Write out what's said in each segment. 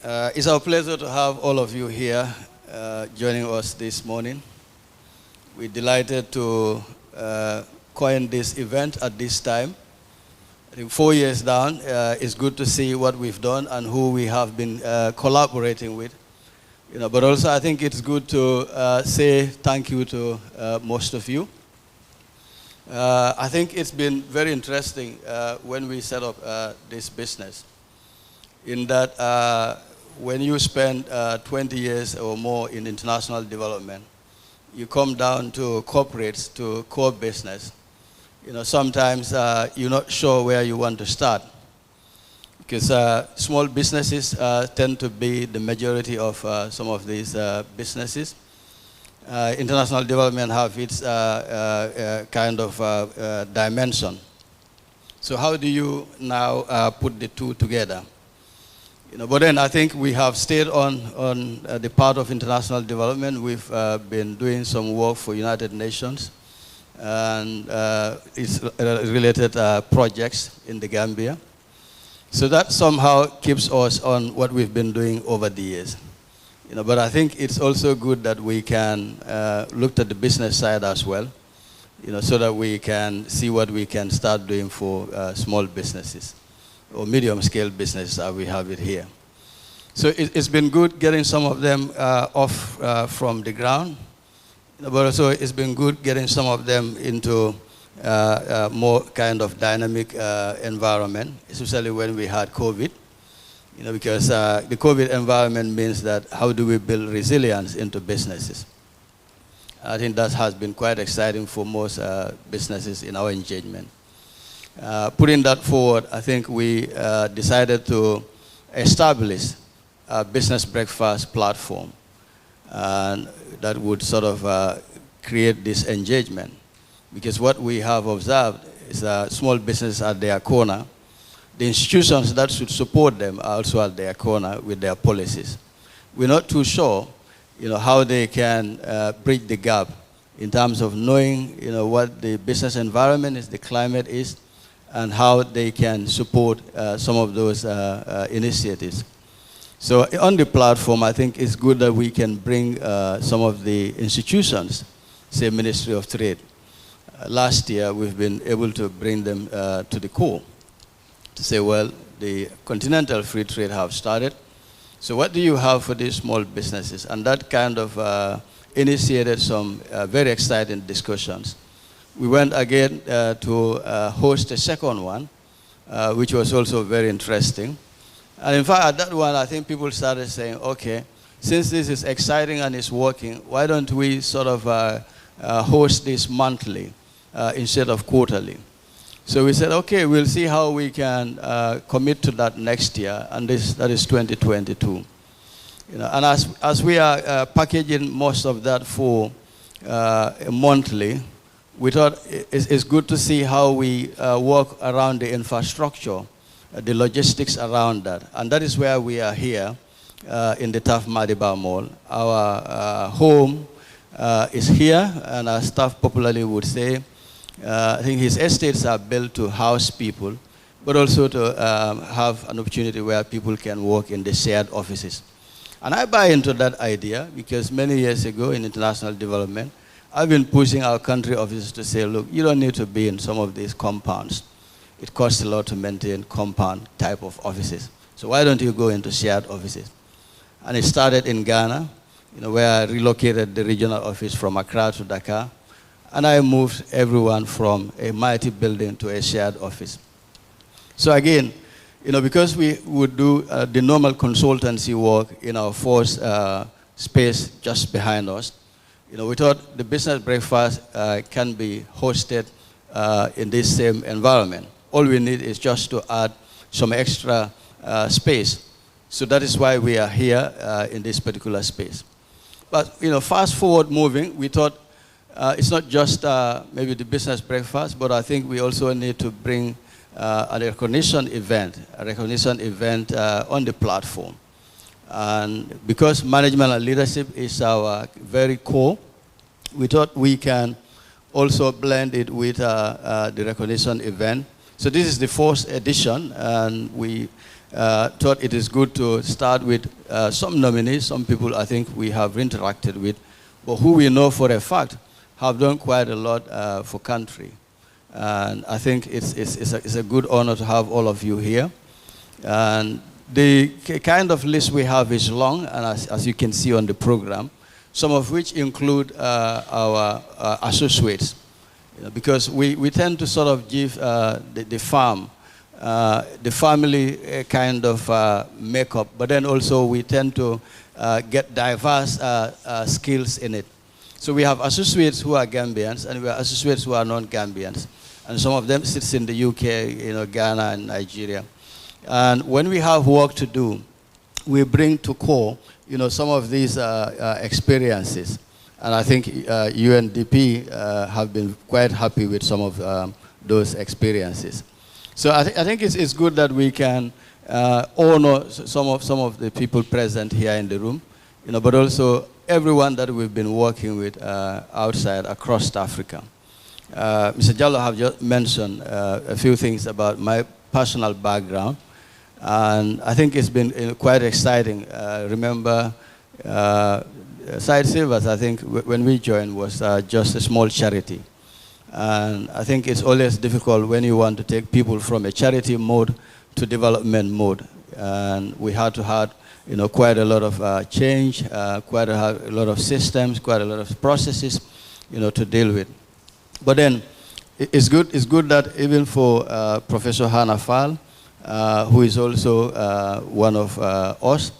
It's our pleasure to have all of you here joining us this morning. We're delighted to coin this event at this time. I think 4 years down, it's good to see what we've done and who we have been collaborating with. But also I think it's good to say thank you to most of you. I think it's been very interesting when we set up this business, in that when you spend 20 years or more in international development, you come down to corporates, to core business. Sometimes you're not sure where you want to start, because small businesses tend to be the majority of some of these businesses. International development have its kind of dimension. So how do you now put the two together? But then I think we have stayed on the part of international development. We've been doing some work for United Nations and its related projects in the Gambia. So that somehow keeps us on what we've been doing over the years. But I think it's also good that we can look at the business side as well, so that we can see what we can start doing for small businesses or medium-scale business, as we have it here. So it's been good getting some of them off from the ground, but also it's been good getting some of them into more kind of dynamic environment, especially when we had COVID, because the COVID environment means that how do we build resilience into businesses? I think that has been quite exciting for most businesses in our engagement. Putting that forward, I think we decided to establish a business breakfast platform, and that would sort of create this engagement. Because what we have observed is small businesses at their corner. The institutions that should support them are also at their corner with their policies. We're not too sure how they can bridge the gap in terms of knowing what the business environment is, the climate is, and how they can support some of those initiatives. So on the platform, I think it's good that we can bring some of the institutions, say Ministry of Trade. Last year, we've been able to bring them to the core to say, well, the Continental Free Trade have started. So what do you have for these small businesses? And that kind of initiated some very exciting discussions. We went again to host a second one, which was also very interesting. And in fact, at that one, I think people started saying, okay, since this is exciting and it's working, why don't we sort of host this monthly instead of quarterly? So we said, okay, we'll see how we can commit to that next year, and that is 2022. And as we are packaging most of that for monthly, we thought it's good to see how we work around the infrastructure, the logistics around that. And that is where we are here in the Taf Madiba Mall. Our home is here, and our staff popularly would say, I think his estates are built to house people, but also to have an opportunity where people can work in the shared offices. And I buy into that idea because many years ago in international development, I've been pushing our country offices to say, look, you don't need to be in some of these compounds. It costs a lot to maintain compound type of offices. So why don't you go into shared offices? And it started in Ghana, where I relocated the regional office from Accra to Dakar. And I moved everyone from a mighty building to a shared office. So again, because we would do the normal consultancy work in our first space just behind us, we thought the business breakfast can be hosted in this same environment. All we need is just to add some extra space. So that is why we are here in this particular space. But fast forward moving, we thought it's not just maybe the business breakfast, but I think we also need to bring a recognition event on the platform. And because management and leadership is our very core, we thought we can also blend it with the recognition event. So this is the fourth edition, and we thought it is good to start with some nominees, some people I think we have interacted with, but who we know for a fact have done quite a lot for country. And I think it's a good honor to have all of you here. And the kind of list we have is long, and as you can see on the program, some of which include our associates. Because we tend to sort of give the family kind of makeup, but then also we tend to get diverse skills in it. So we have associates who are Gambians, and we have associates who are non-Gambians. And some of them sits in the UK, Ghana and Nigeria. And when we have work to do, we bring to core, some of these experiences. And I think UNDP have been quite happy with some of those experiences. So I think it's good that we can honor some of the people present here in the room, but also everyone that we've been working with outside across Africa. Mr. Jallo have just mentioned a few things about my personal background, and I think it's been quite exciting. Remember, Side Silvers, I think, when we joined, was just a small charity. And I think it's always difficult when you want to take people from a charity mode to development mode. And we had to have, quite a lot of change, quite a lot of systems, quite a lot of processes, to deal with. But then it's good that even for Professor Hannah Fall, who is also one of us,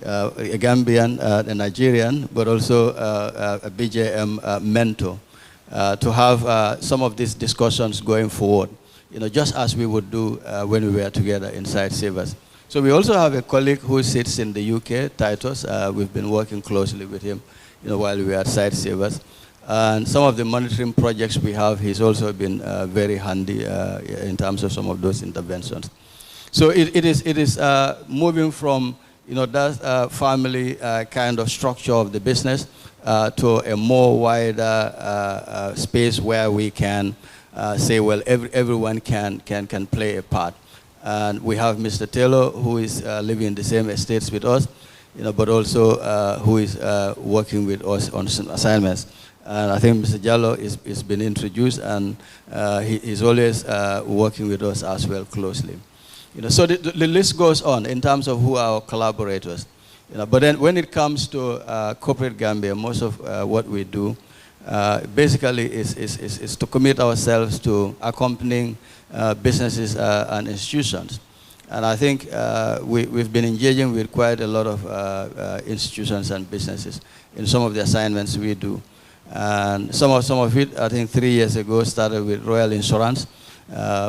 a Gambian, a Nigerian, but also a BJM mentor, to have some of these discussions going forward, just as we would do when we were together inside Savers. So we also have a colleague who sits in the UK, Titus. We've been working closely with him, while we were at Site Savers. And some of the monitoring projects we have, he's also been very handy in terms of some of those interventions. So it is moving from that family kind of structure of the business to a more wider space where we can say, well, everyone can play a part. And we have Mr. Taylor, who is living in the same estates with us, but also who is working with us on some assignments. And I think Mr. Jallo is been introduced, and he's always working with us as well closely. So the list goes on in terms of who are our collaborators. But then when it comes to corporate Gambia, most of what we do basically is to commit ourselves to accompanying businesses and institutions. And I think we've been engaging with quite a lot of institutions and businesses in some of the assignments we do. And some of it, I think 3 years ago, started with Royal Insurance.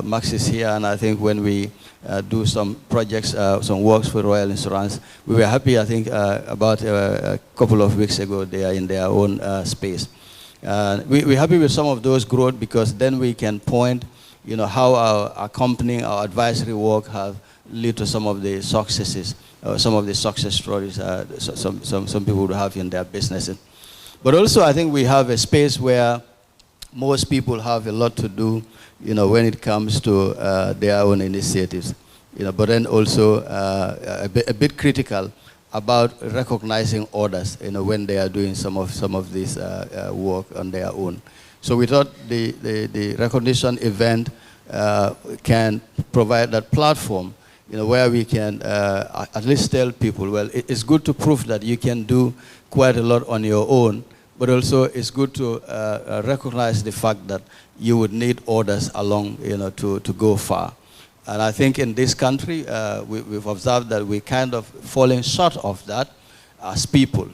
Max is here, and I think when we do some projects, some works for Royal Insurance, we were happy, I think, about a couple of weeks ago, they are in their own space. We're happy with some of those growth, because then we can point, how our accompanying, our advisory work have led to some of the successes, some of the success stories some people would have in their businesses. But also, I think we have a space where most people have a lot to do, when it comes to their own initiatives. But then also a bit critical about recognizing others, when they are doing some of this work on their own. So we thought the recognition event can provide that platform, where we can at least tell people, well, it's good to prove that you can do quite a lot on your own, but also it's good to recognize the fact that you would need others along, to go far. And I think in this country, we've observed that we're kind of falling short of that as people.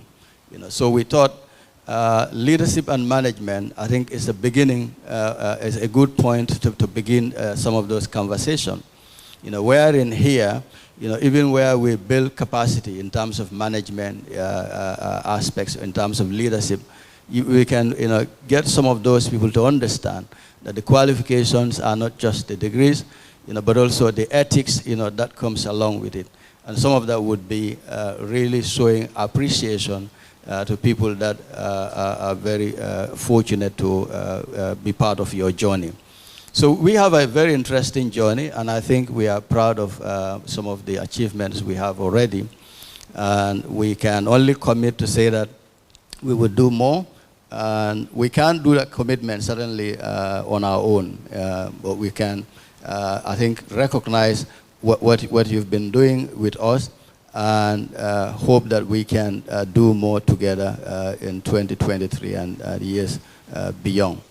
So we thought leadership and management, I think, is the beginning, is a good point to begin some of those conversations. Where in here, even where we build capacity in terms of management aspects, in terms of leadership, we can get some of those people to understand that the qualifications are not just the degrees, but also the ethics that comes along with it. And some of that would be really showing appreciation to people that are very fortunate to be part of your journey. So we have a very interesting journey, and I think we are proud of some of the achievements we have already. And we can only commit to say that we will do more. And we can't do that commitment certainly on our own, but we can, I think, recognize what you've been doing with us, and hope that we can do more together in 2023 and years beyond.